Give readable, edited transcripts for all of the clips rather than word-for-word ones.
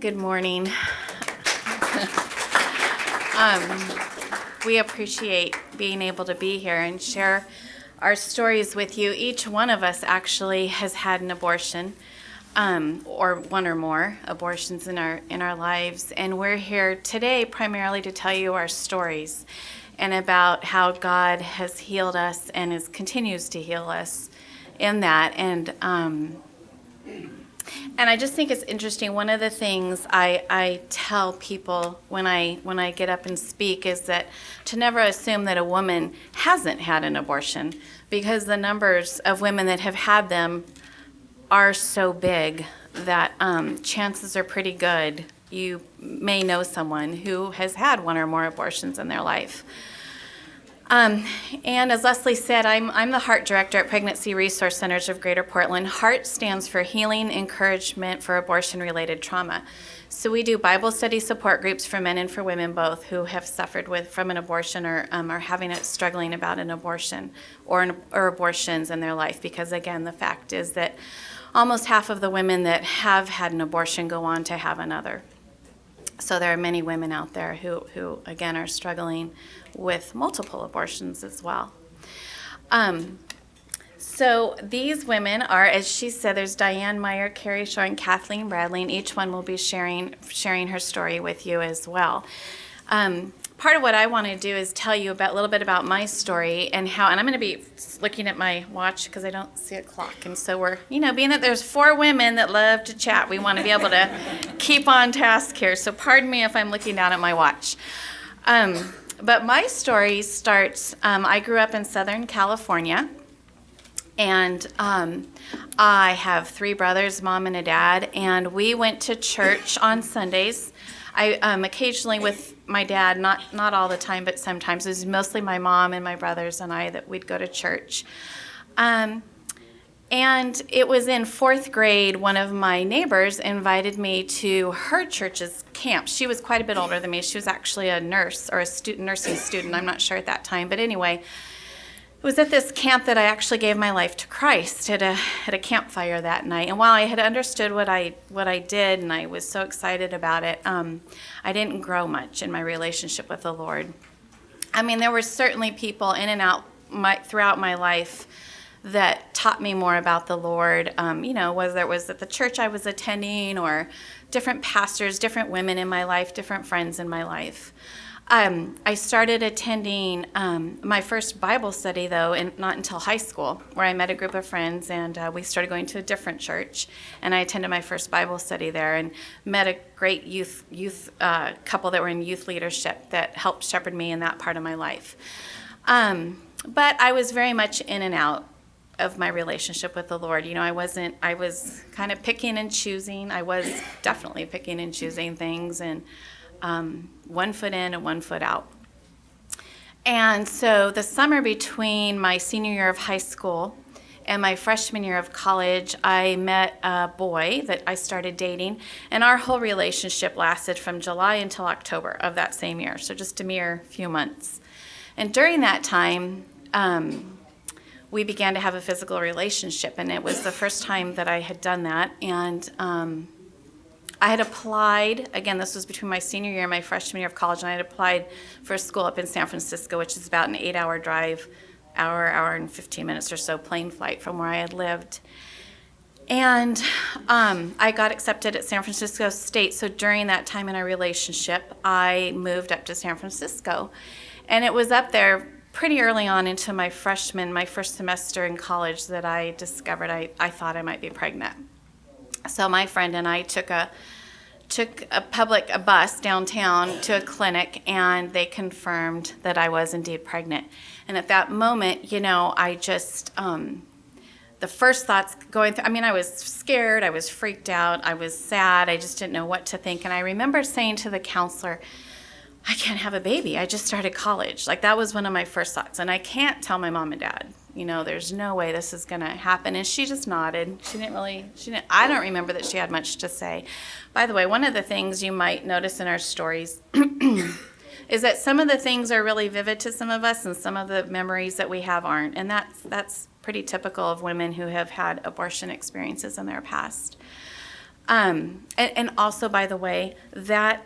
Good morning. We appreciate being able to be here and share our stories with you. Each one of us actually has had an abortion, or one or more abortions in our lives, and we're here today primarily to tell you our stories and about how God has healed us and continues to heal us in that. And I just think it's interesting. One of the things I tell people when I get up and speak is that to never assume that a woman hasn't had an abortion, because the numbers of women that have had them are so big that chances are pretty good you may know someone who has had one or more abortions in their life. And as Leslie said, I'm the Heart Director at Pregnancy Resource Centers of Greater Portland. HEART stands for Healing Encouragement for Abortion-Related Trauma. So we do Bible study support groups for men and for women both who have suffered from an abortion or are struggling about an abortion or abortions in their life. Because again, the fact is that almost half of the women that have had an abortion go on to have another. So there are many women out there who again, are struggling with multiple abortions as well. So these women are, as she said, there's Diane Meyer, Carrie Shore, and Kathleen Bradley, and each one will be sharing her story with you as well. Part of what I want to do is tell you a little bit about my story and I'm going to be looking at my watch because I don't see a clock. And so we're, being that there's 4 women that love to chat, we want to be able to keep on task here. So pardon me if I'm looking down at my watch. But my story starts, I grew up in Southern California, and I have 3 brothers, mom and a dad, and we went to church on Sundays. I occasionally with my dad, not all the time, but sometimes. It was mostly my mom and my brothers and I that we'd go to church. And it was in 4th grade, one of my neighbors invited me to her church's camp. She was quite a bit older than me. She was actually a nurse or a nursing student. I'm not sure at that time. But anyway, it was at this camp that I actually gave my life to Christ at a campfire that night. And while I had understood what I did and I was so excited about it, I didn't grow much in my relationship with the Lord. I mean, there were certainly people in and out throughout my life that taught me more about the Lord, whether it was at the church I was attending or different pastors, different women in my life, different friends in my life. I started attending my first Bible study, though, not until high school, where I met a group of friends, and we started going to a different church, and I attended my first Bible study there and met a great youth couple that were in youth leadership that helped shepherd me in that part of my life. But I was very much in and out of my relationship with the Lord. I was kind of picking and choosing. I was definitely picking and choosing things, and one foot in and one foot out. And so the summer between my senior year of high school and my freshman year of college, I met a boy that I started dating, and our whole relationship lasted from July until October of that same year, so just a mere few months. And during that time, we began to have a physical relationship, and it was the first time that I had done that. And I had applied, again, this was between my senior year and my freshman year of college, and I had applied for a school up in San Francisco, which is about an 8-hour drive, hour and 15 minutes or so plane flight from where I had lived. And I got accepted at San Francisco State, so during that time in our relationship, I moved up to San Francisco. And it was up there pretty early on into my first semester in college that I discovered I thought I might be pregnant. So my friend and I took a bus downtown to a clinic, and they confirmed that I was indeed pregnant. And at that moment, I just, the first thoughts going through, I was scared, I was freaked out, I was sad, I just didn't know what to think. And I remember saying to the counselor, I can't have a baby. I just started college. That was one of my first thoughts. And I can't tell my mom and dad, there's no way this is going to happen. And she just nodded. I don't remember that she had much to say. By the way, one of the things you might notice in our stories is that some of the things are really vivid to some of us and some of the memories that we have aren't. And that's pretty typical of women who have had abortion experiences in their past. And also, by the way, that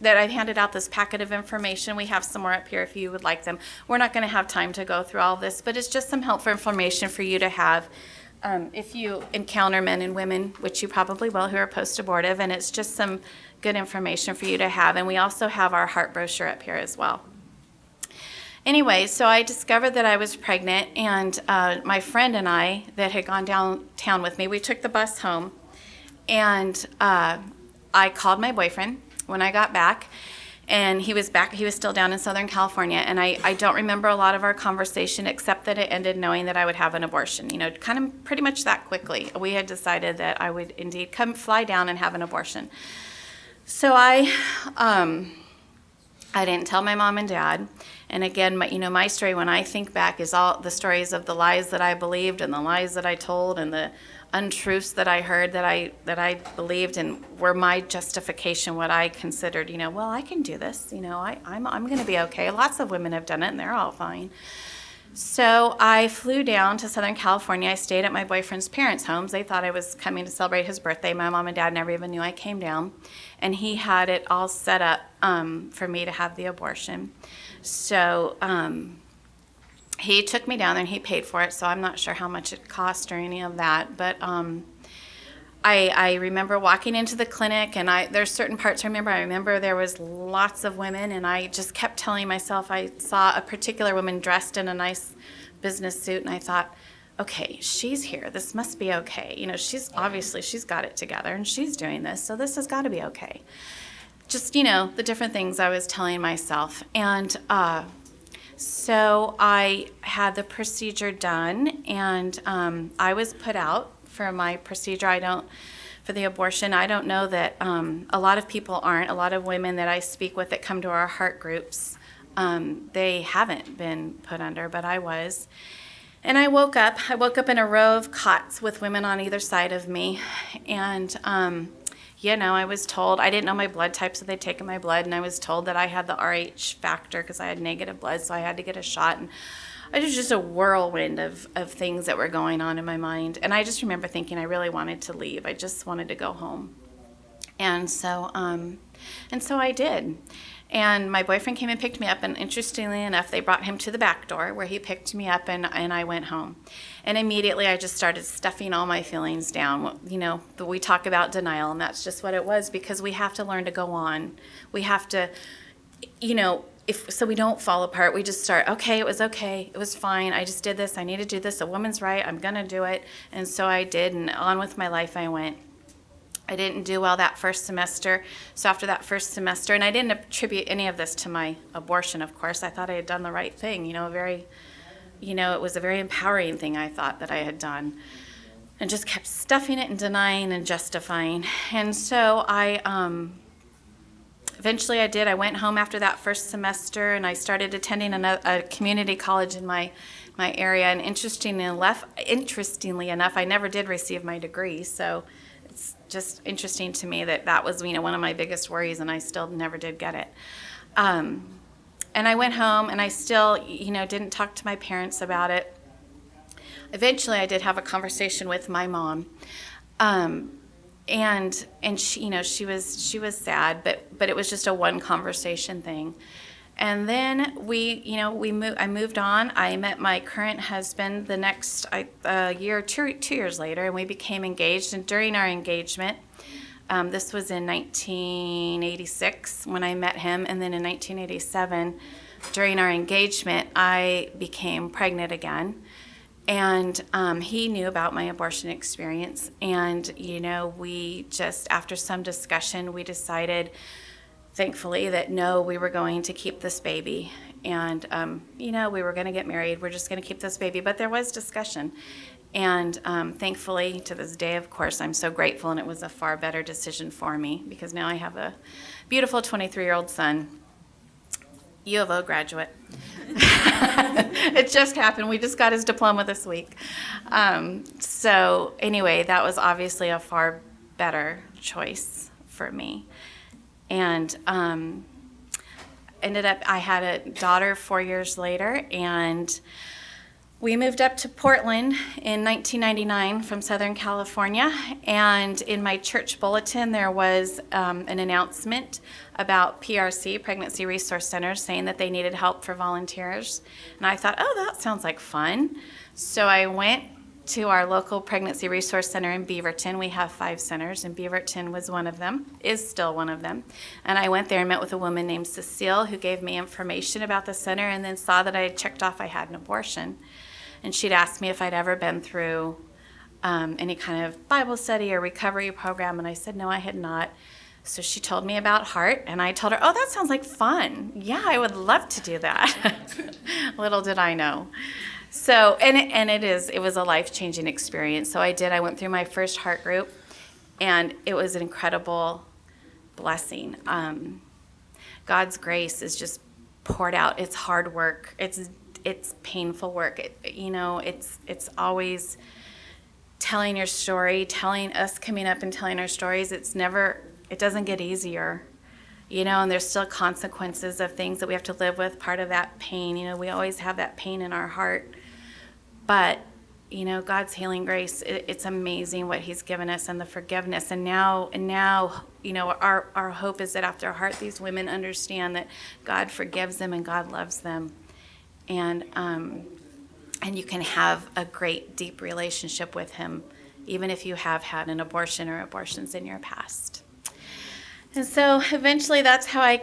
I handed out this packet of information. We have some more up here if you would like them. We're not going to have time to go through all this, but it's just some helpful information for you to have if you encounter men and women, which you probably will, who are post-abortive, and it's just some good information for you to have. And we also have our heart brochure up here as well. Anyway, so I discovered that I was pregnant, and my friend and I that had gone downtown with me, we took the bus home, and I called my boyfriend when I got back, and he was still down in Southern California, and I don't remember a lot of our conversation except that it ended knowing that I would have an abortion, kind of pretty much that quickly. We had decided that I would indeed fly down and have an abortion. So I didn't tell my mom and dad. And again, my story, when I think back, is all the stories of the lies that I believed and the lies that I told and the untruths that I heard that I believed and were my justification, what I considered, well, I can do this, I'm going to be okay. Lots of women have done it and they're all fine. So I flew down to Southern California. I stayed at my boyfriend's parents' homes. They thought I was coming to celebrate his birthday. My mom and dad never even knew I came down. And he had it all set up for me to have the abortion. So he took me down there and he paid for it, so I'm not sure how much it cost or any of that. But I remember walking into the clinic, and there's certain parts I remember there was lots of women, and I just kept telling myself, I saw a particular woman dressed in a nice business suit, and I thought, okay, she's here. This must be okay. She's got it together, and she's doing this, so this has got to be okay. Just, the different things I was telling myself. And so I had the procedure done, and I was put out for my procedure. For the abortion, I don't know that a lot of people aren't. A lot of women that I speak with that come to our heart groups, they haven't been put under, but I was. And I woke up in a row of cots with women on either side of me, and I was told, I didn't know my blood type, so they'd taken my blood, and I was told that I had the Rh factor because I had negative blood, so I had to get a shot. And it was just a whirlwind of things that were going on in my mind. And I just remember thinking I really wanted to leave. I just wanted to go home. And so I did. And my boyfriend came and picked me up, and interestingly enough, they brought him to the back door where he picked me up, and I went home. And immediately I just started stuffing all my feelings down. We talk about denial, and that's just what it was, because we have to learn to go on. We have to, so we don't fall apart. We just start, okay, it was fine, I just did this, I need to do this, a woman's right, I'm going to do it. And so I did, and on with my life I went. I didn't do well that first semester. So after that first semester, and I didn't attribute any of this to my abortion, of course. I thought I had done the right thing, it was a very empowering thing I thought that I had done. And just kept stuffing it and denying and justifying. And so eventually I did. I went home after that first semester, and I started attending a community college in my area. And interestingly enough, I never did receive my degree. So it's just interesting to me that was one of my biggest worries, and I still never did get it. And I went home, and I still didn't talk to my parents about it. Eventually I did have a conversation with my mom, and she was sad, but it was just a one conversation thing. And then I moved on. I met my current husband the next year, 2 years later, and we became engaged. And during our engagement, this was in 1986 when I met him, and then in 1987, during our engagement, I became pregnant again. And he knew about my abortion experience, and we just, after some discussion, we decided, thankfully, that no, we were going to keep this baby, and we were going to get married. We're just going to keep this baby. But there was discussion, and thankfully, to this day, of course, I'm so grateful, and it was a far better decision for me, because now I have a beautiful 23-year-old son, U of O graduate. It just happened. We just got his diploma this week. So anyway, that was obviously a far better choice for me. And ended up, I had a daughter 4 years later, and We moved up to Portland in 1999 from Southern California, and in my church bulletin there was an announcement about PRC, Pregnancy Resource Centers, saying that they needed help for volunteers. And I thought, oh, that sounds like fun. So I went to our local Pregnancy Resource Center in Beaverton. We have 5 centers, and Beaverton was one of them, is still one of them. And I went there and met with a woman named Cecile who gave me information about the center, and then saw that I had checked off I had an abortion. And she'd asked me if I'd ever been through any kind of Bible study or recovery program, and I said no, I had not. So she told me about Heart, and I told her, oh, that sounds like fun. Yeah, I would love to do that. Little did I know. So, it was a life-changing experience. So I went through my first Heart group, and it was an incredible blessing. God's grace is just poured out. It's hard work. It's painful work. It's always telling your story, telling us coming up and telling our stories. It doesn't get easier, and there's still consequences of things that we have to live with. Part of that pain, we always have that pain in our heart. But, God's healing grace, it's amazing what he's given us and the forgiveness. And now, our hope is that after Heart, these women understand that God forgives them and God loves them. And you can have a great, deep relationship with him, even if you have had an abortion or abortions in your past. And so eventually that's how I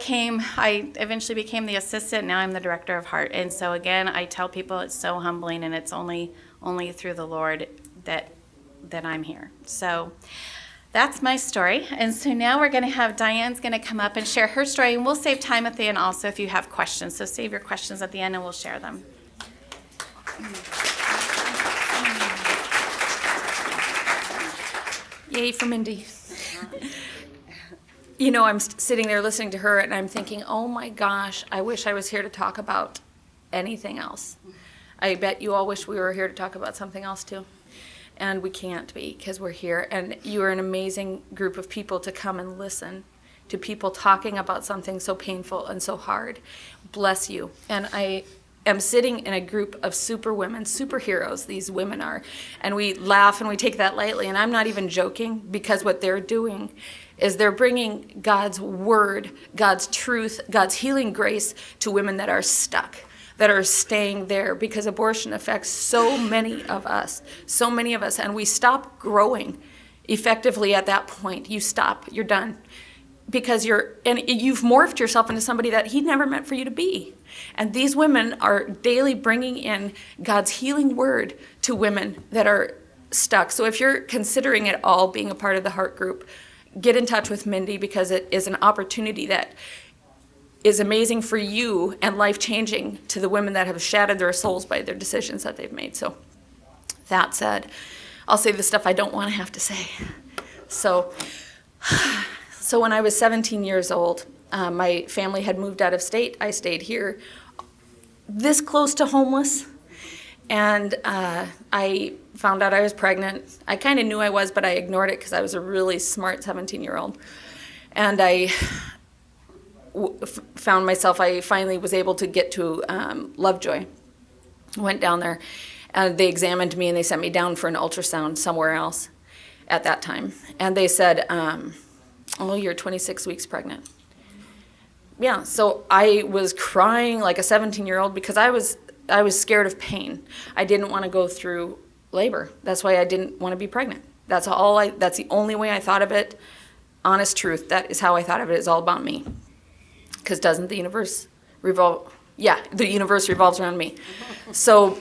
eventually became the assistant. Now I'm the director of Heart. And so again, I tell people it's so humbling, and it's only through the Lord that I'm here. So that's my story. And so now we're going to have Diane's going to come up and share her story, and we'll save time at the end also if you have questions. So save your questions at the end and we'll share them. Yay for Mindy. I'm sitting there listening to her, and I'm thinking, oh my gosh, I wish I was here to talk about anything else. I bet you all wish we were here to talk about something else too. And we can't be, because we're here. And you are an amazing group of people to come and listen to people talking about something so painful and so hard. Bless you. And I am sitting in a group of super women, superheroes these women are, and we laugh and we take that lightly. And I'm not even joking, because what they're doing is they're bringing God's word, God's truth, God's healing grace to women that are stuck, that are staying there, because abortion affects so many of us, and we stop growing effectively at that point. You stop, you're done, because you've morphed yourself into somebody that he never meant for you to be. And these women are daily bringing in God's healing word to women that are stuck. So if you're considering at all being a part of the Heart group, get in touch with Mindy, because it is an opportunity that is amazing for you and life-changing to the women that have shattered their souls by their decisions that they've made. So that said, I'll say the stuff I don't want to have to say. So when I was 17 years old, my family had moved out of state. I stayed here, this close to homeless. And I found out I was pregnant. I kind of knew I was, but I ignored it because I was a really smart 17-year-old. And I found myself, I finally was able to get to Lovejoy. Went down there, and they examined me, and they sent me down for an ultrasound somewhere else at that time. And they said, oh, you're 26 weeks pregnant. Yeah, so I was crying like a 17-year-old because I was scared of pain. I didn't want to go through labor. That's why I didn't want to be pregnant. That's the only way I thought of it. Honest truth, that is how I thought of it. It's all about me. Because doesn't the universe revolve? Yeah, the universe revolves around me. So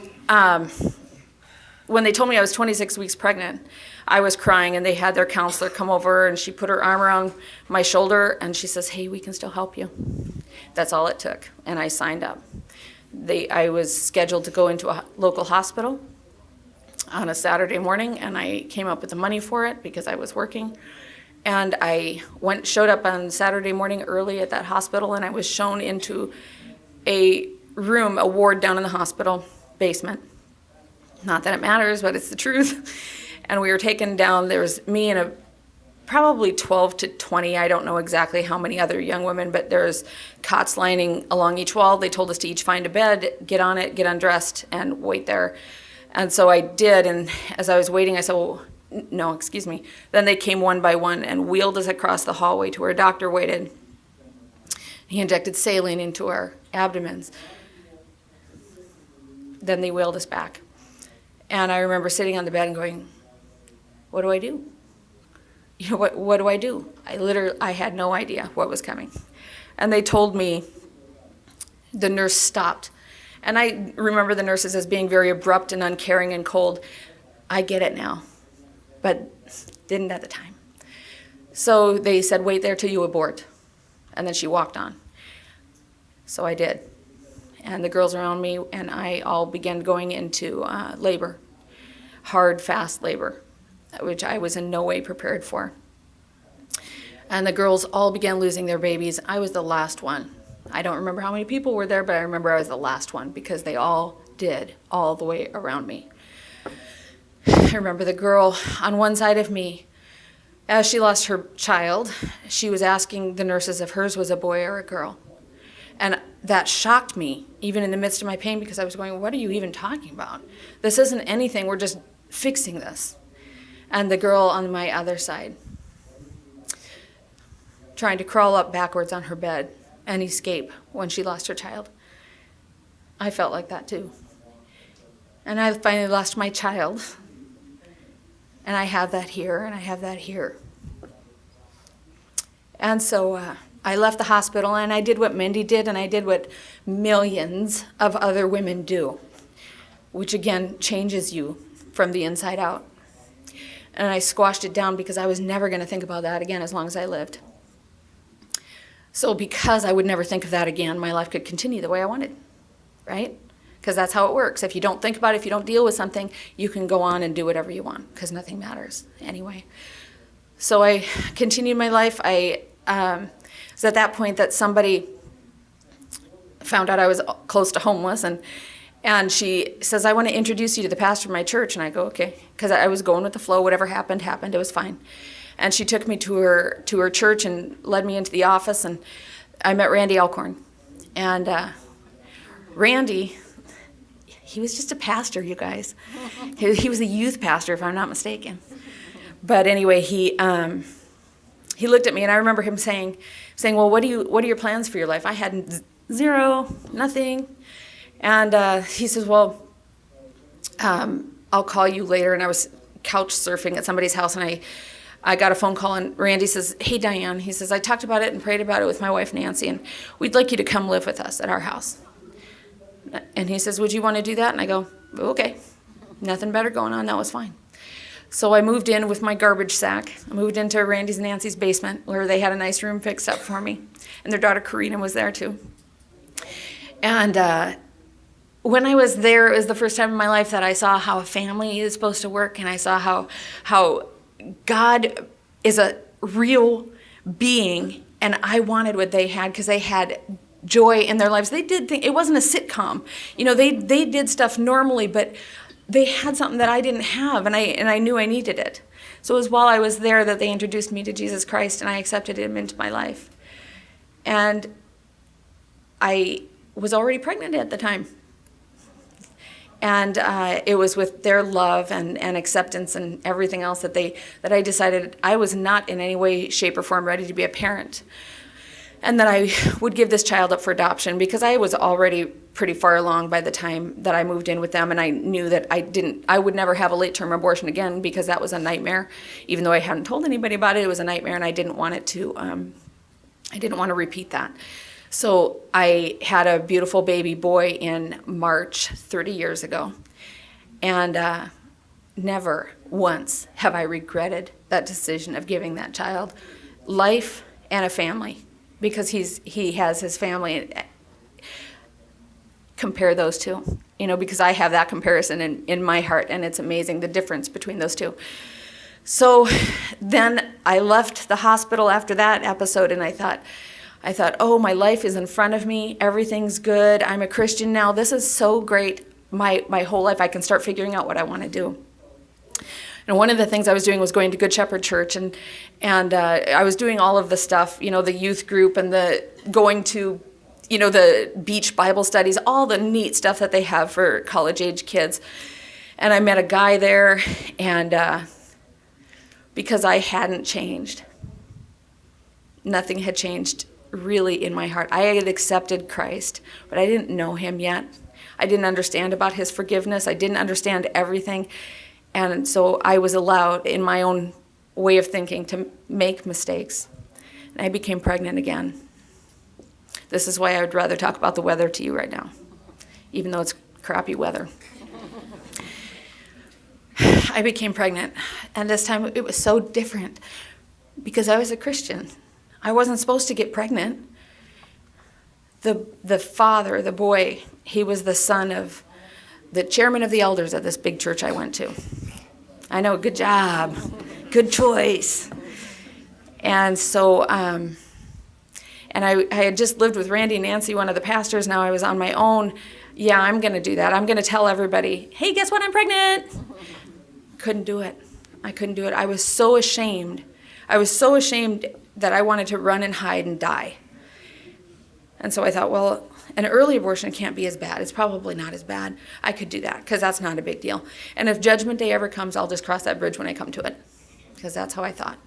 when they told me I was 26 weeks pregnant, I was crying, and they had their counselor come over, and she put her arm around my shoulder, and she says, hey, we can still help you. That's all it took, and I signed up. I was scheduled to go into a local hospital on a Saturday morning, and I came up with the money for it because I was working. And I showed up on Saturday morning early at that hospital, and I was shown into a room, a ward down in the hospital basement. Not that it matters, but it's the truth. And we were taken down. There was me and probably 12 to 20. I don't know exactly how many other young women, but there's cots lining along each wall. They told us to each find a bed, get on it, get undressed, and wait there. And so I did, and as I was waiting, I said, well, no, excuse me. Then they came one by one and wheeled us across the hallway to where a doctor waited. He injected saline into our abdomens. Then they wheeled us back. And I remember sitting on the bed and going, what do I do? You know, what do I do? I had no idea what was coming. And they told me, the nurse stopped. And I remember the nurses as being very abrupt and uncaring and cold. I get it now, but didn't at the time. So they said, wait there till you abort. And then she walked on. So I did. And the girls around me and I all began going into labor, hard, fast labor, which I was in no way prepared for. And the girls all began losing their babies. I was the last one. I don't remember how many people were there, but I remember I was the last one because they all did, all the way around me. I remember the girl on one side of me, as she lost her child, she was asking the nurses if hers was a boy or a girl. And that shocked me, even in the midst of my pain, because I was going, what are you even talking about? This isn't anything, we're just fixing this. And the girl on my other side, trying to crawl up backwards on her bed and escape when she lost her child. I felt like that too. And I finally lost my child. And I have that here, and I have that here. And so I left the hospital, and I did what Mindy did, and I did what millions of other women do, which again changes you from the inside out. And I squashed it down because I was never going to think about that again as long as I lived. So because I would never think of that again, my life could continue the way I wanted, right? Because that's how it works. If you don't think about it, if you don't deal with something, you can go on and do whatever you want because nothing matters anyway. So I continued my life. I was at that point that somebody found out I was close to homeless, and she says, I want to introduce you to the pastor of my church. And I go, okay, because I was going with the flow. Whatever happened, happened. It was fine. And she took me to her church and led me into the office, and I met Randy Alcorn. And Randy, he was just a pastor, you guys. He was a youth pastor, if I'm not mistaken. But anyway, he looked at me, and I remember him saying, well, what are your plans for your life? I had zero, nothing. And he says, well, I'll call you later. And I was couch surfing at somebody's house, and I got a phone call, and Randy says, hey, Diane, he says, I talked about it and prayed about it with my wife, Nancy, and we'd like you to come live with us at our house. And he says, would you want to do that? And I go, okay. Nothing better going on. That was fine. So I moved in with my garbage sack. I moved into Randy's and Nancy's basement where they had a nice room fixed up for me. And their daughter, Karina, was there too. And when I was there, it was the first time in my life that I saw how a family is supposed to work, and I saw how God is a real being, and I wanted what they had because they had joy in their lives. They did things, it wasn't a sitcom. You know, they did stuff normally, but they had something that I didn't have, and I knew I needed it. So it was while I was there that they introduced me to Jesus Christ, and I accepted him into my life. And I was already pregnant at the time. And it was with their love and acceptance and everything else that I decided I was not in any way, shape, or form ready to be a parent. And that I would give this child up for adoption because I was already pretty far along by the time that I moved in with them, and I knew that I would never have a late-term abortion again because that was a nightmare. Even though I hadn't told anybody about it, it was a nightmare, and I didn't want to repeat that. So I had a beautiful baby boy in March 30 years ago, and never once have I regretted that decision of giving that child life and a family, because he has his family. Compare those two, because I have that comparison in my heart, and it's amazing the difference between those two. So then I left the hospital after that episode, and I thought, oh, my life is in front of me. Everything's good. I'm a Christian now. This is so great. My whole life, I can start figuring out what I want to do. And one of the things I was doing was going to Good Shepherd Church, and I was doing all of the stuff, the youth group and the going to, the beach Bible studies, all the neat stuff that they have for college-age kids. And I met a guy there, and because I hadn't changed, nothing had changed really in my heart. I had accepted Christ, but I didn't know him yet. I didn't understand about his forgiveness. I didn't understand everything. And so I was allowed, in my own way of thinking, to make mistakes. And I became pregnant again. This is why I would rather talk about the weather to you right now, even though it's crappy weather. I became pregnant, and this time it was so different because I was a Christian. I wasn't supposed to get pregnant. The father, the boy, he was the son of the chairman of the elders at this big church I went to. I know, good job, good choice. And so, and I had just lived with Randy and Nancy, one of the pastors. Now I was on my own. Yeah, I'm going to do that. I'm going to tell everybody, hey, guess what? I'm pregnant. Couldn't do it. I couldn't do it. I was so ashamed. I was so ashamed that I wanted to run and hide and die. And so I thought, well, an early abortion can't be as bad. It's probably not as bad. I could do that because that's not a big deal. And if Judgment Day ever comes, I'll just cross that bridge when I come to it, because that's how I thought.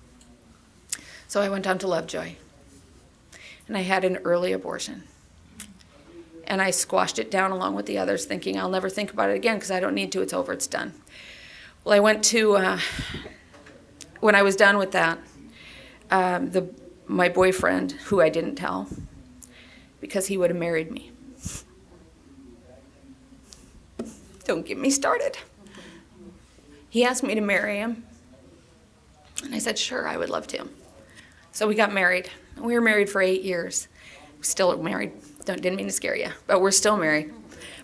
So I went down to Lovejoy, and I had an early abortion. And I squashed it down along with the others, thinking I'll never think about it again because I don't need to. It's over. It's done. Well, I went to, when I was done with that, my boyfriend, who I didn't tell, because he would have married me. Don't get me started. He asked me to marry him, and I said, sure, I would love to. So we got married. We were married for 8 years. Still married. Didn't mean to scare you, but we're still married.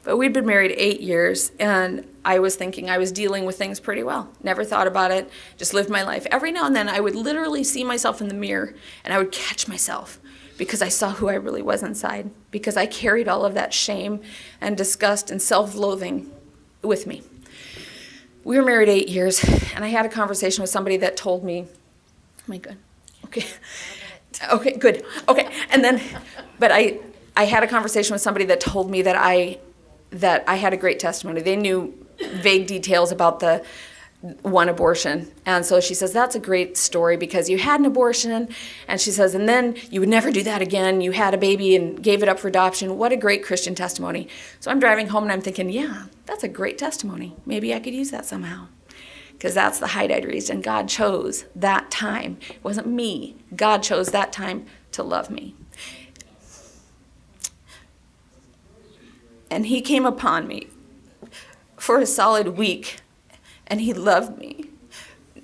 But we'd been married 8 years, and I was thinking I was dealing with things pretty well. Never thought about it, just lived my life. Every now and then I would literally see myself in the mirror, and I would catch myself because I saw who I really was inside, because I carried all of that shame and disgust and self-loathing with me. We were married 8 years, and I had a conversation with somebody that told me, am I good? Okay. Okay, good. Okay, and then, but I had a conversation with somebody that told me that I had a great testimony. They knew vague details about the one abortion. And so she says, that's a great story because you had an abortion. And she says, and then you would never do that again. You had a baby and gave it up for adoption. What a great Christian testimony. So I'm driving home and I'm thinking, yeah, that's a great testimony. Maybe I could use that somehow. Because that's the hideout reason. God chose that time. It wasn't me. God chose that time to love me. And he came upon me for a solid week, and he loved me.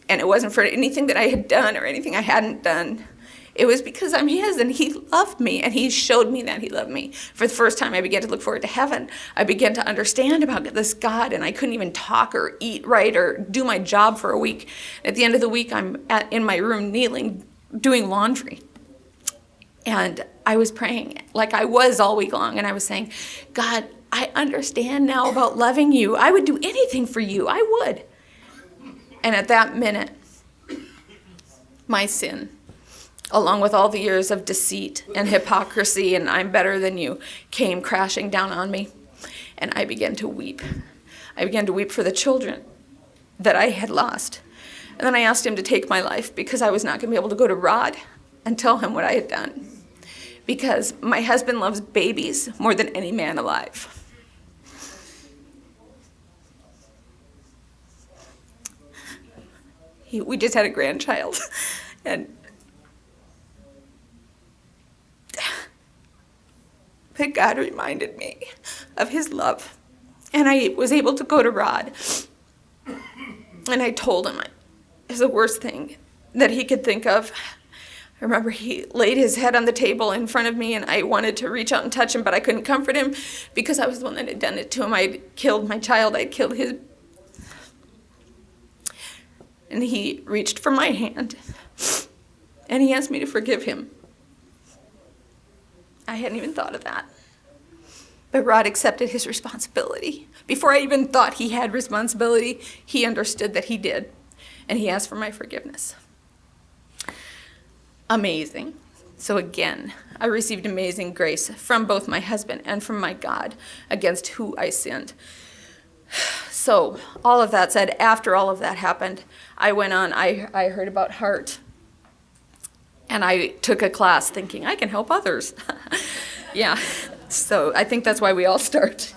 And it wasn't for anything that I had done or anything I hadn't done. It was because I'm his, and he loved me, and he showed me that he loved me. For the first time, I began to look forward to heaven. I began to understand about this God, and I couldn't even talk or eat right or do my job for a week. At the end of the week, I'm in my room kneeling, doing laundry. And I was praying like I was all week long, and I was saying, God, I understand now about loving you. I would do anything for you. I would. And at that minute, my sin, along with all the years of deceit and hypocrisy and I'm better than you, came crashing down on me. And I began to weep. I began to weep for the children that I had lost. And then I asked him to take my life because I was not going to be able to go to Rod and tell him what I had done. Because my husband loves babies more than any man alive. We just had a grandchild, and but God reminded me of his love, and I was able to go to Rod, and I told him it's the worst thing that he could think of. I remember he laid his head on the table in front of me, and I wanted to reach out and touch him, but I couldn't comfort him because I was the one that had done it to him. I'd killed my child. I'd killed his. And he reached for my hand, and he asked me to forgive him. I hadn't even thought of that. But Rod accepted his responsibility. Before I even thought he had responsibility, he understood that he did. and he asked for my forgiveness. Amazing. So again, I received amazing grace from both my husband and from my God against who I sinned. So all of that said, after all of that happened, I went on, I heard about heart, and I took a class thinking I can help others. Yeah, so I think that's why we all start.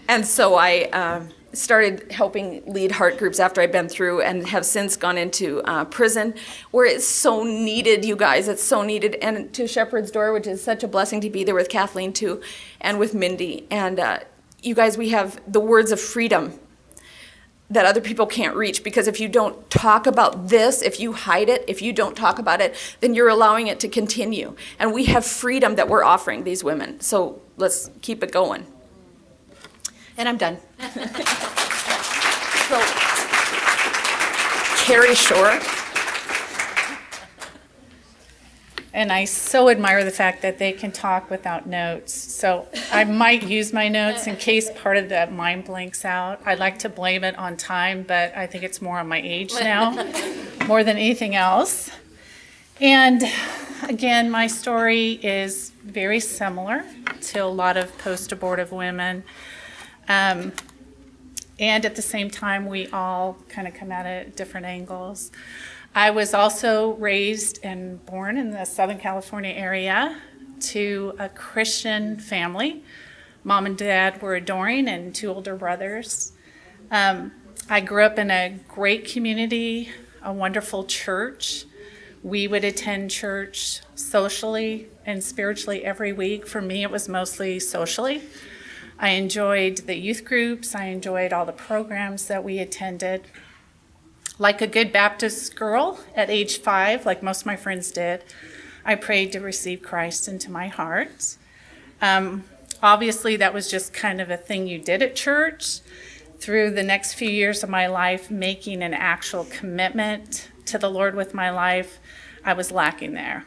And so I started helping lead heart groups after I'd been through, and have since gone into prison, where it's so needed, you guys. It's so needed. And to Shepherd's Door, which is such a blessing to be there with Kathleen too, and with Mindy. And you guys, we have the words of freedom that other people can't reach, because if you don't talk about this, if you hide it, if you don't talk about it, then you're allowing it to continue. And we have freedom that we're offering these women. So let's keep it going. And I'm done. So, Carrie Shore. And I so admire the fact that they can talk without notes. So I might use my notes in case part of that mind blanks out. I'd like to blame it on time, but I think it's more on my age now, more than anything else. And again, my story is very similar to a lot of post-abortive women. And at the same time, we all kind of come at it at different angles. I was also raised and born in the Southern California area to a Christian family. Mom and dad were adoring, and 2 older brothers. I grew up in a great community, a wonderful church. We would attend church socially and spiritually every week. For me, it was mostly socially. I enjoyed the youth groups. I enjoyed all the programs that we attended. Like a good Baptist girl at age 5, like most of my friends did, I prayed to receive Christ into my heart. Obviously, that was just kind of a thing you did at church. Through the next few years of my life, making an actual commitment to the Lord with my life, I was lacking there.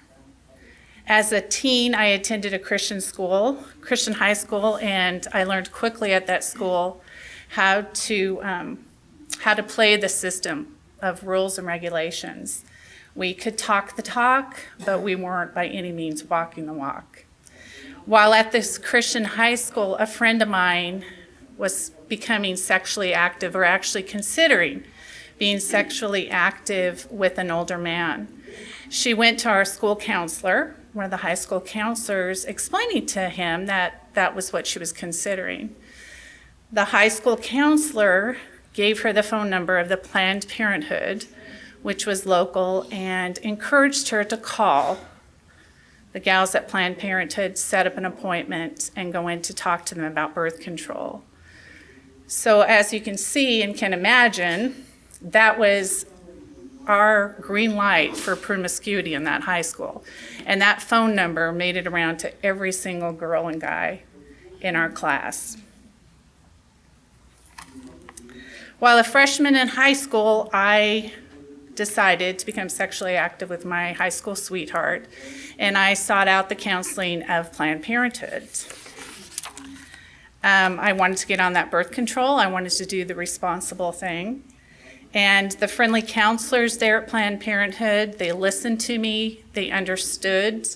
As a teen, I attended a Christian school, Christian high school, and I learned quickly at that school how to play the system of rules and regulations. We could talk the talk, but we weren't by any means walking the walk. While at this Christian high school, a friend of mine was becoming sexually active, or actually considering being sexually active with an older man. She went to our school counselor, one of the high school counselors, explaining to him that that was what she was considering. The high school counselor gave her the phone number of the Planned Parenthood, which was local, and encouraged her to call the gals at Planned Parenthood, set up an appointment, and go in to talk to them about birth control. So as you can see and can imagine, that was our green light for promiscuity in that high school. And that phone number made it around to every single girl and guy in our class. While a freshman in high school, I decided to become sexually active with my high school sweetheart, and I sought out the counseling of Planned Parenthood. I wanted to get on that birth control. I wanted to do the responsible thing. And the friendly counselors there at Planned Parenthood, they listened to me, they understood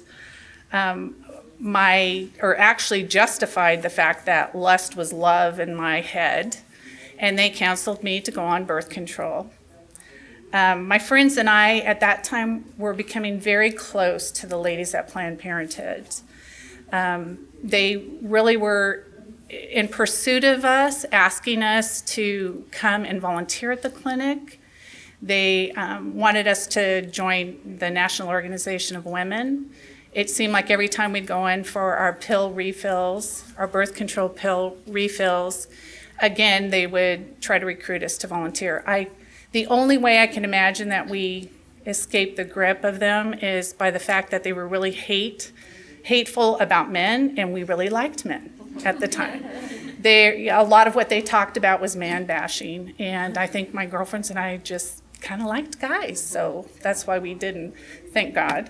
actually justified the fact that lust was love in my head, and they counseled me to go on birth control. My friends and I at that time were becoming very close to the ladies at Planned Parenthood. They really were in pursuit of us, asking us to come and volunteer at the clinic. They wanted us to join the National Organization of Women. It seemed like every time we'd go in for our pill refills, our birth control pill refills, again, they would try to recruit us to volunteer. The only way I can imagine that we escaped the grip of them is by the fact that they were really hateful about men, and we really liked men at the time. A lot of what they talked about was man bashing, and I think my girlfriends and I just kind of liked guys, so that's why we didn't, thank God.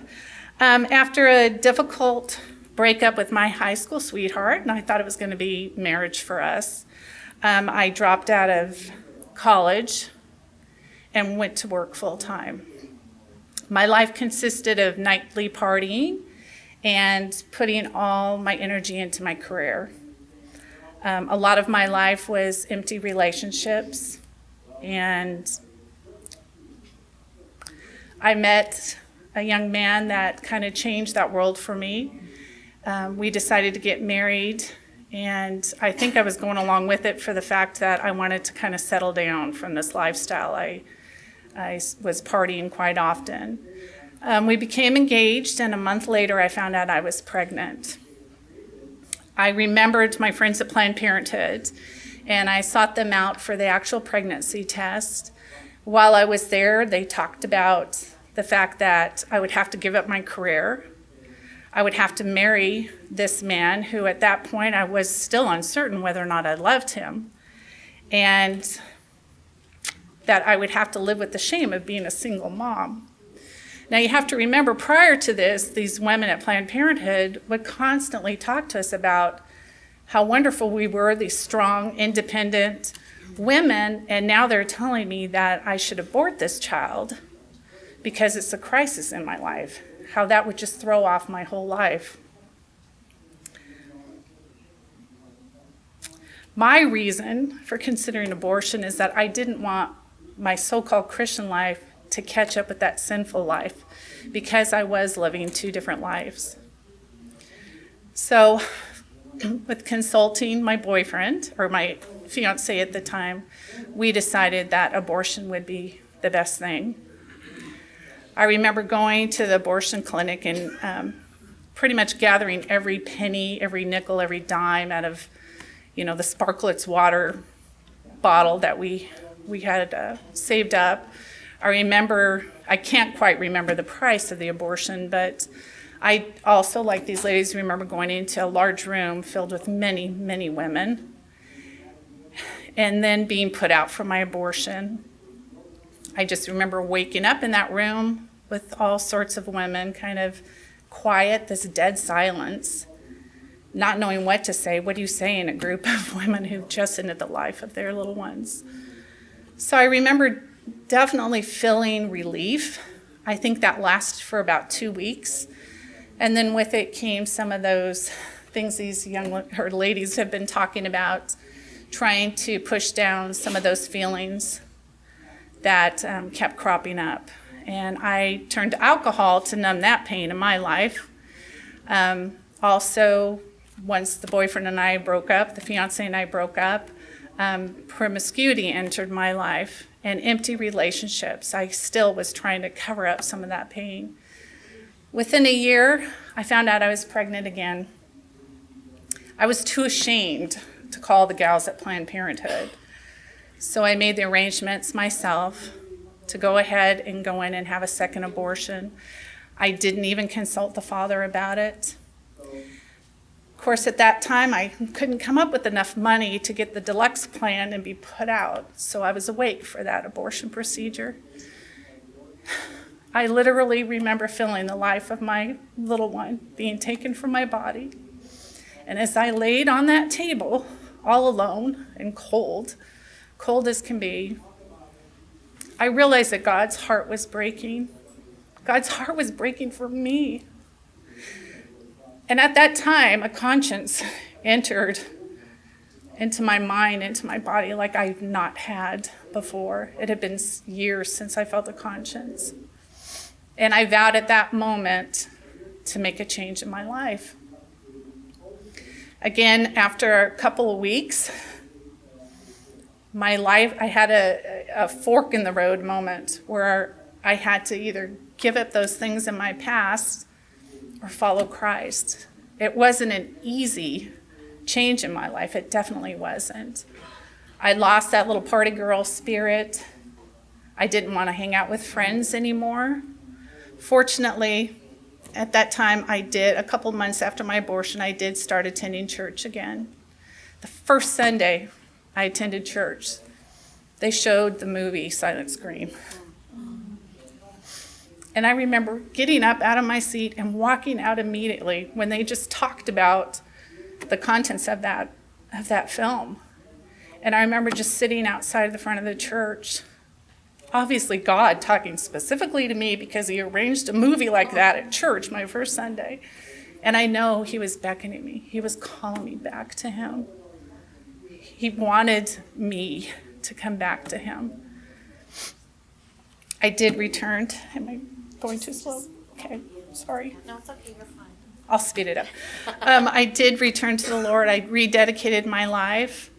After a difficult breakup with my high school sweetheart, and I thought it was going to be marriage for us, I dropped out of college and went to work full time. My life consisted of nightly partying and putting all my energy into my career. A lot of my life was empty relationships, and I met a young man that kind of changed that world for me. We decided to get married, and I think I was going along with it for the fact that I wanted to kind of settle down from this lifestyle. I was partying quite often. We became engaged, and a month later I found out I was pregnant. I remembered my friends at Planned Parenthood, and I sought them out for the actual pregnancy test. While I was there, they talked about the fact that I would have to give up my career. I would have to marry this man who at that point I was still uncertain whether or not I loved him, and that I would have to live with the shame of being a single mom. Now you have to remember, prior to this, these women at Planned Parenthood would constantly talk to us about how wonderful we were, these strong, independent women, and now they're telling me that I should abort this child because it's a crisis in my life, how that would just throw off my whole life. My reason for considering abortion is that I didn't want my so-called Christian life to catch up with that sinful life because I was living two different lives. So with consulting my boyfriend, or my fiance at the time, we decided that abortion would be the best thing. I remember going to the abortion clinic and pretty much gathering every penny, every nickel, every dime out of, the Sparkletts water bottle that we had saved up. I can't quite remember the price of the abortion, but I also, like these ladies, remember going into a large room filled with many, many women, and then being put out for my abortion. I just remember waking up in that room with all sorts of women, kind of quiet, this dead silence, not knowing what to say. What do you say in a group of women who've just ended the life of their little ones? So I remember definitely feeling relief. I think that lasted for about 2 weeks. And then with it came some of those things these ladies have been talking about, trying to push down some of those feelings that kept cropping up. And I turned to alcohol to numb that pain in my life. Also, once the boyfriend and I broke up, the fiance and I broke up, promiscuity entered my life, and empty relationships. I still was trying to cover up some of that pain. Within a year, I found out I was pregnant again. I was too ashamed to call the gals at Planned Parenthood. So I made the arrangements myself to go ahead and go in and have a second abortion. I didn't even consult the father about it. Of course, at that time, I couldn't come up with enough money to get the deluxe plan and be put out, so I was awake for that abortion procedure. I literally remember feeling the life of my little one being taken from my body. And as I laid on that table, all alone and cold as can be, I realized that God's heart was breaking. God's heart was breaking for me. And at that time, a conscience entered into my mind, into my body, like I've not had before. It had been years since I felt a conscience. And I vowed at that moment to make a change in my life. Again, after a couple of weeks, my life, I had a fork in the road moment where I had to either give up those things in my past or follow Christ. It wasn't an easy change in my life. It definitely wasn't. I lost that little party girl spirit. I didn't want to hang out with friends anymore. Fortunately, at that time, a couple months after my abortion, I did start attending church again. The first Sunday I attended church, they showed the movie Silent Scream. And I remember getting up out of my seat and walking out immediately when they just talked about the contents of that film. And I remember just sitting outside the front of the church obviously God talking specifically to me because he arranged a movie like that at church my first Sunday. And I know he was beckoning me. He was calling me back to him. He wanted me to come back to him. I did return. Am I going too slow? Okay, sorry. No, it's okay. You're fine. I'll speed it up. I did return to the Lord. I rededicated my life.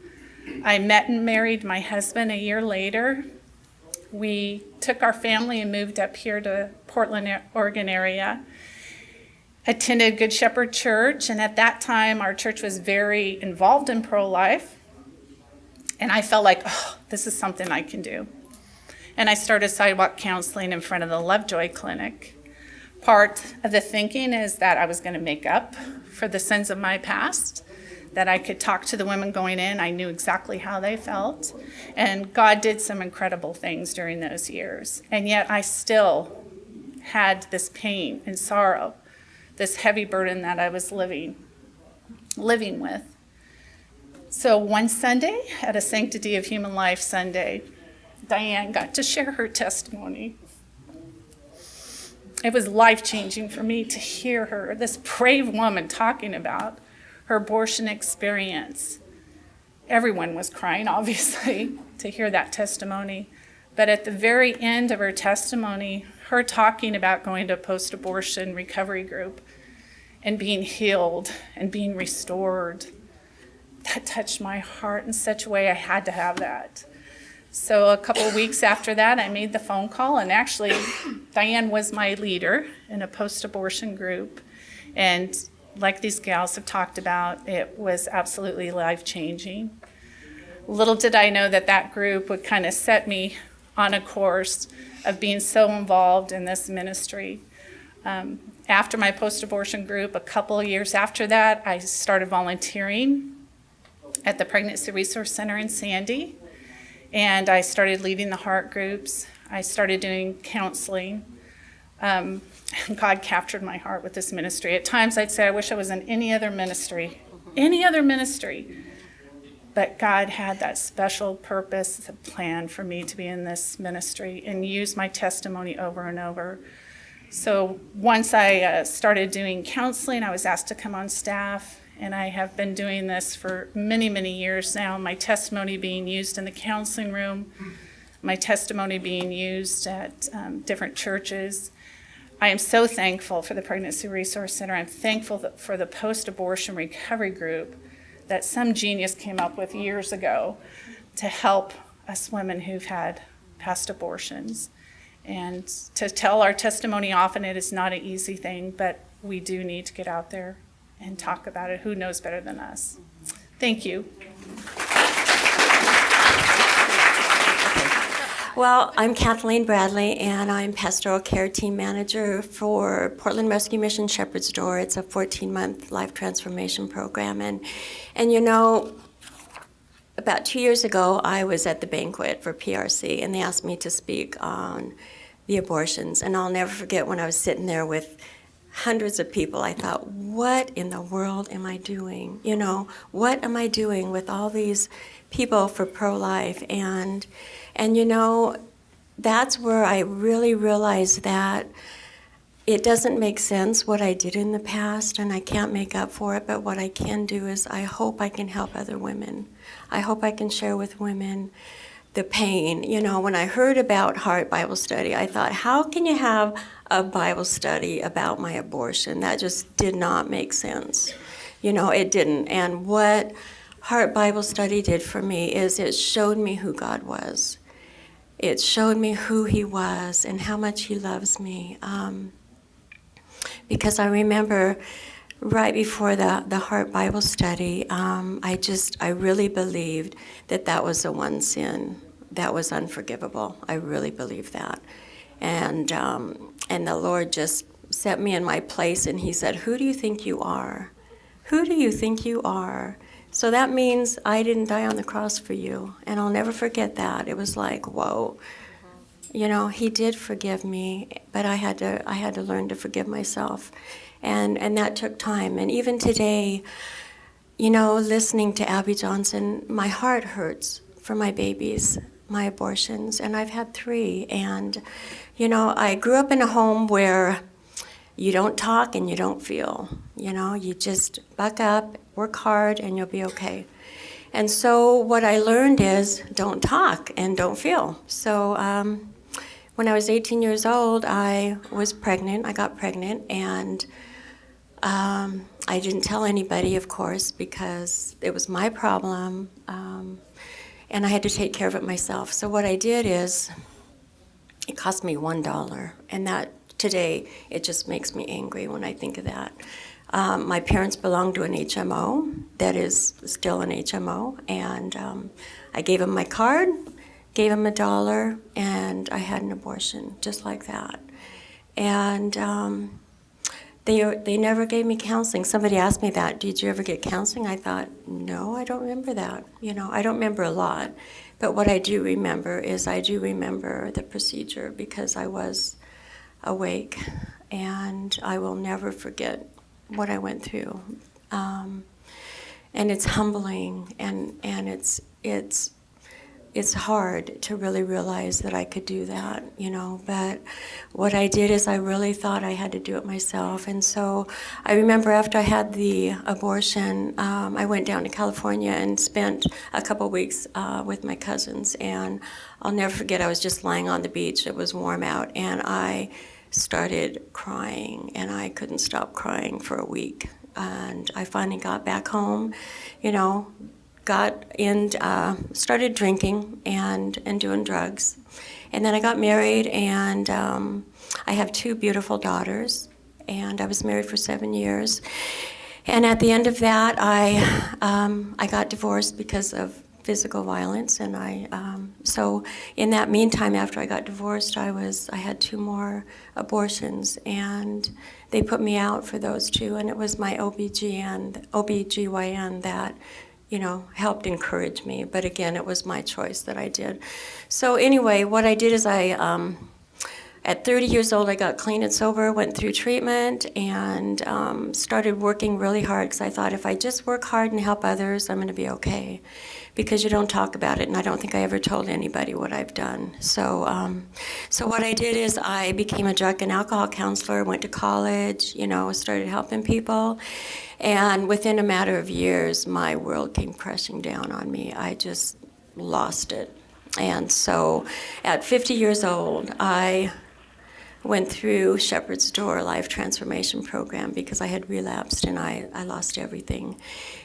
I met and married my husband a year later. We took our family and moved up here to Portland, Oregon area. Attended Good Shepherd Church, and at that time our church was very involved in pro-life. And I felt like, oh, this is something I can do. And I started sidewalk counseling in front of the Lovejoy Clinic. Part of the thinking is that I was going to make up for the sins of my past, that I could talk to the women going in. I knew exactly how they felt. And God did some incredible things during those years. And yet I still had this pain and sorrow, this heavy burden that I was living with. So one Sunday, at a Sanctity of Human Life Sunday, Diane got to share her testimony. It was life-changing for me to hear her, this brave woman, talking about her abortion experience. Everyone was crying, obviously, to hear that testimony. But at the very end of her testimony, her talking about going to a post-abortion recovery group and being healed and being restored, that touched my heart in such a way I had to have that. So a couple of weeks after that, I made the phone call, and actually, Diane was my leader in a post-abortion group. And like these gals have talked about, it was absolutely life-changing. Little did I know that that group would kind of set me on a course of being so involved in this ministry. After my post-abortion group, a couple of years after that, I started volunteering at the Pregnancy Resource Center in Sandy. And I started leading the heart groups. I started doing counseling. And God captured my heart with this ministry. At times I'd say, I wish I was in any other ministry. But God had that special purpose, the plan for me to be in this ministry and use my testimony over and over. So once I started doing counseling, I was asked to come on staff. And I have been doing this for many, many years now. My testimony being used in the counseling room, my testimony being used at different churches. I am so thankful for the Pregnancy Resource Center. I'm thankful for the post-abortion recovery group that some genius came up with years ago to help us women who've had past abortions. And to tell our testimony often, it is not an easy thing, but we do need to get out there and talk about it. Who knows better than us? Thank you. Well, I'm Kathleen Bradley, and I'm Pastoral Care Team Manager for Portland Rescue Mission Shepherd's Door. It's a 14-month life transformation program. And you know, about 2 years ago, I was at the banquet for PRC, and they asked me to speak on the abortions. And I'll never forget when I was sitting there with hundreds of people. I thought, what in the world am I doing? You know, what am I doing with all these people for pro-life? And you know, that's where I really realized that it doesn't make sense what I did in the past, and I can't make up for it, but what I can do is I hope I can help other women. I hope I can share with women the pain. You know, when I heard about Heart Bible Study, I thought, how can you have a Bible study about my abortion? That just did not make sense. You know, it didn't. And what Heart Bible Study did for me is it showed me who God was. It showed me who he was and how much he loves me. Because I remember right before the Heart Bible Study, I really believed that was the one sin that was unforgivable. I really believed that. And the Lord just set me in my place, and he said, who do you think you are? Who do you think you are? So that means I didn't die on the cross for you, and I'll never forget that. It was like, whoa. You know, he did forgive me, but I had to learn to forgive myself. And that took time. And even today, you know, listening to Abby Johnson, my heart hurts for my babies. my abortions, and I've had 3. And, you know, I grew up in a home where you don't talk and you don't feel. You know, you just buck up, work hard, and you'll be okay. And so what I learned is don't talk and don't feel. So when I was 18 years old, I was pregnant. I got pregnant, and I didn't tell anybody, of course, because it was my problem, and I had to take care of it myself. So what I did is, it cost me $1, and that today, it just makes me angry when I think of that. My parents belonged to an HMO that is still an HMO, and I gave them my card, gave them $1, and I had an abortion just like that. And they never gave me counseling. Somebody asked me that, did you ever get counseling? I thought, no, I don't remember that. You know, I don't remember a lot. But what I do remember is I do remember the procedure because I was awake, and I will never forget what I went through. And it's humbling, and it's hard to really realize that I could do that, you know. But what I did is I really thought I had to do it myself. And so I remember after I had the abortion, I went down to California and spent a couple weeks with my cousins. And I'll never forget, I was just lying on the beach. It was warm out, and I started crying, and I couldn't stop crying for a week. And I finally got back home, you know, started drinking and doing drugs. And then I got married, and I have 2 beautiful daughters, and I was married for 7 years. And at the end of that, I got divorced because of physical violence, and so in that meantime, after I got divorced, I had 2 more abortions, and they put me out for those 2, and it was my OBGYN that, you know, helped encourage me. But again, it was my choice that I did. So anyway, what I did is at 30 years old, I got clean and sober, went through treatment, and started working really hard because I thought if I just work hard and help others, I'm going to be okay. Because you don't talk about it, and I don't think I ever told anybody what I've done. So what I did is I became a drug and alcohol counselor, went to college, you know, started helping people. And within a matter of years, my world came crashing down on me. I just lost it. And so at 50 years old, I went through Shepherd's Door Life Transformation Program because I had relapsed and I lost everything.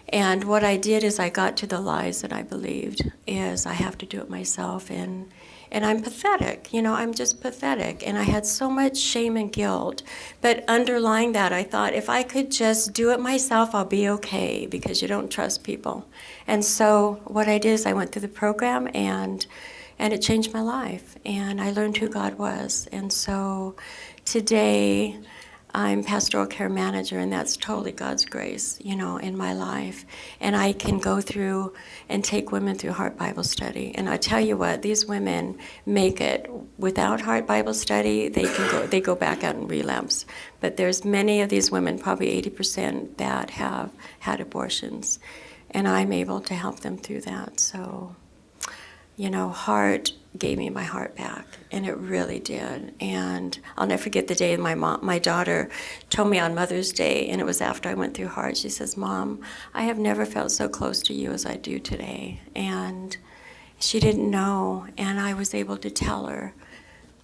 And what I did is I got to the lies that I believed is I have to do it myself, and I'm pathetic, you know, I'm just pathetic. And I had so much shame and guilt. But underlying that, I thought if I could just do it myself, I'll be okay, because you don't trust people. And so what I did is I went through the program, and it changed my life, and I learned who God was. And so today I'm pastoral care manager, and that's totally God's grace, you know, in my life. And I can go through and take women through Heart Bible Study. And I tell you what, these women make it. Without Heart Bible Study, they go back out and relapse. But there's many of these women, probably 80%, that have had abortions, and I'm able to help them through that. So, you know, Heart gave me my heart back, and it really did. And I'll never forget the day my daughter told me on Mother's Day, and it was after I went through Heart. She says, "Mom, I have never felt so close to you as I do today." And she didn't know, and I was able to tell her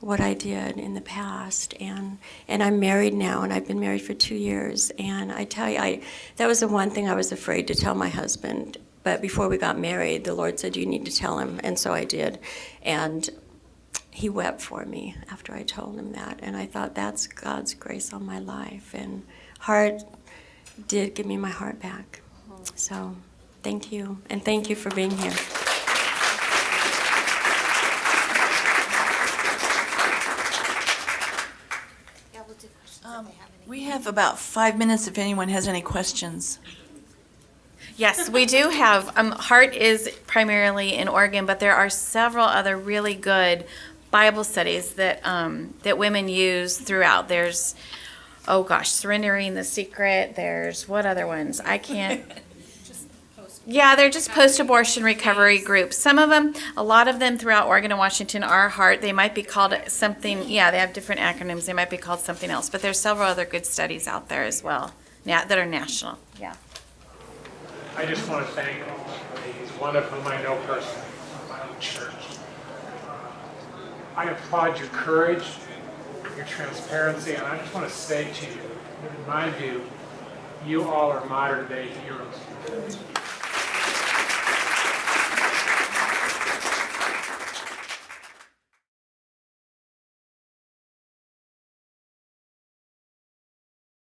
what I did in the past. And I'm married now, and I've been married for 2 years. And I tell you, that was the one thing I was afraid to tell my husband. But before we got married, the Lord said, you need to tell him. And so I did. And he wept for me after I told him that. And I thought, that's God's grace on my life. And Heart did give me my heart back. So thank you. And thank you for being here. We have about 5 minutes if anyone has any questions. Yes, we do have. Heart is primarily in Oregon, but there are several other really good Bible studies that that women use throughout. There's, oh gosh, Surrendering the Secret. There's what other ones? I can't. Yeah, they're just post-abortion recovery groups. Some of them, a lot of them throughout Oregon and Washington are HEART. They might be called something, yeah, they have different acronyms. They might be called something else, but there's several other good studies out there as well, yeah, that are national. Yeah. I just want to thank all the ladies, one of whom I know personally from my own church. I applaud your courage, your transparency, and I just want to say to you, in my view, you all are modern day heroes.